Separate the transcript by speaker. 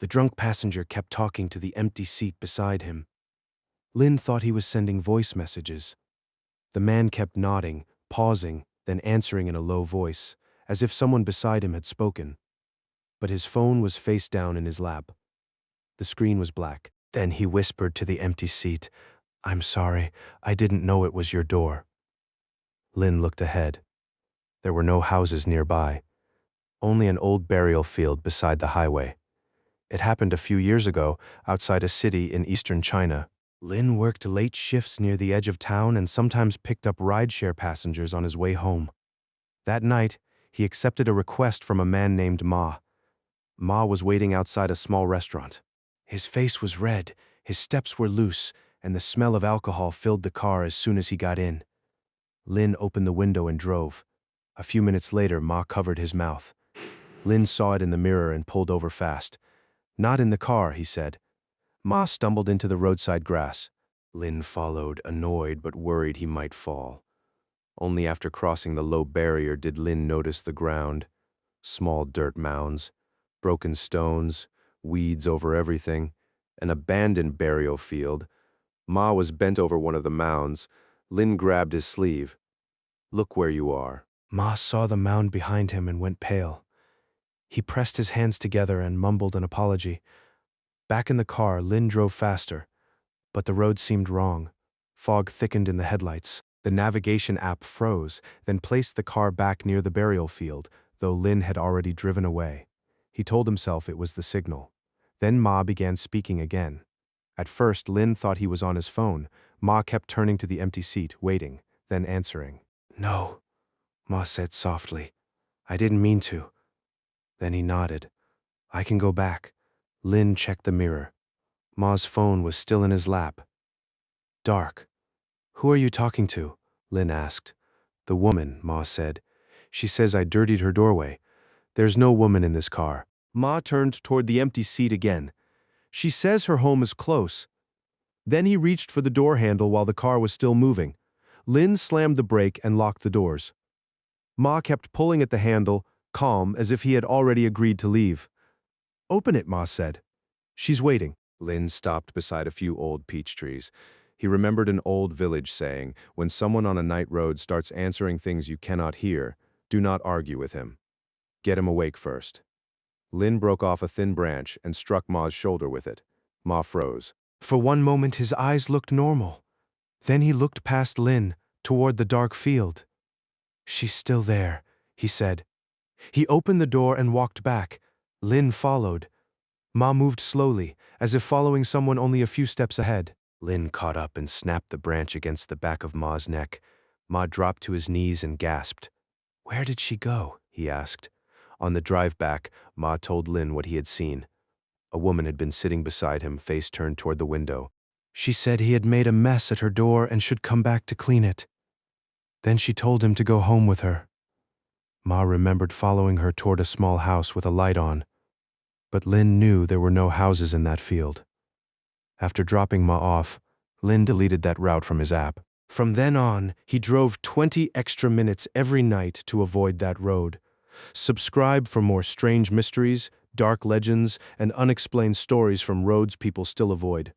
Speaker 1: The drunk passenger kept talking to the empty seat beside him. Lin thought he was sending voice messages. The man kept nodding, pausing, then answering in a low voice, as if someone beside him had spoken. But his phone was face down in his lap. The screen was black. Then he whispered to the empty seat, "I'm sorry, I didn't know it was your door." Lin looked ahead. There were no houses nearby, only an old burial field beside the highway. It happened a few years ago, outside a city in eastern China. Lin worked late shifts near the edge of town and sometimes picked up rideshare passengers on his way home. That night, he accepted a request from a man named Ma. Ma was waiting outside a small restaurant. His face was red, his steps were loose, and the smell of alcohol filled the car as soon as he got in. Lin opened the window and drove. A few minutes later, Ma covered his mouth. Lin saw it in the mirror and pulled over fast. "Not in the car," he said. Ma stumbled into the roadside grass. Lin followed, annoyed but worried he might fall. Only after crossing the low barrier did Lin notice the ground. Small dirt mounds, broken stones, weeds over everything, an abandoned burial field. Ma was bent over one of the mounds. Lin grabbed his sleeve. "Look where you are." Ma saw the mound behind him and went pale. He pressed his hands together and mumbled an apology. Back in the car, Lin drove faster, but the road seemed wrong. Fog thickened in the headlights. The navigation app froze, then placed the car back near the burial field, though Lin had already driven away. He told himself it was the signal. Then Ma began speaking again. At first, Lin thought he was on his phone. Ma kept turning to the empty seat, waiting, then answering. "No," Ma said softly. "I didn't mean to." Then he nodded. "I can go back." Lin checked the mirror. Ma's phone was still in his lap. Dark. "Who are you talking to?" Lin asked. "The woman," Ma said. "She says I dirtied her doorway. There's no woman in this car." Ma turned toward the empty seat again. "She says her home is close." Then he reached for the door handle while the car was still moving. Lin slammed the brake and locked the doors. Ma kept pulling at the handle, calm, as if he had already agreed to leave. "Open it," Ma said. "She's waiting." Lin stopped beside a few old peach trees. He remembered an old village saying, when someone on a night road starts answering things you cannot hear, do not argue with him. Get him awake first. Lin broke off a thin branch and struck Ma's shoulder with it. Ma froze. For one moment his eyes looked normal. Then he looked past Lin, toward the dark field. "She's still there," he said. He opened the door and walked back. Lin followed. Ma moved slowly, as if following someone only a few steps ahead. Lin caught up and snapped the branch against the back of Ma's neck. Ma dropped to his knees and gasped. "Where did she go?" he asked. On the drive back, Ma told Lin what he had seen. A woman had been sitting beside him, face turned toward the window. She said he had made a mess at her door and should come back to clean it. Then she told him to go home with her. Ma remembered following her toward a small house with a light on. But Lin knew there were no houses in that field. After dropping Ma off, Lin deleted that route from his app. From then on, he drove 20 extra minutes every night to avoid that road. Subscribe for more strange mysteries, dark legends, and unexplained stories from roads people still avoid.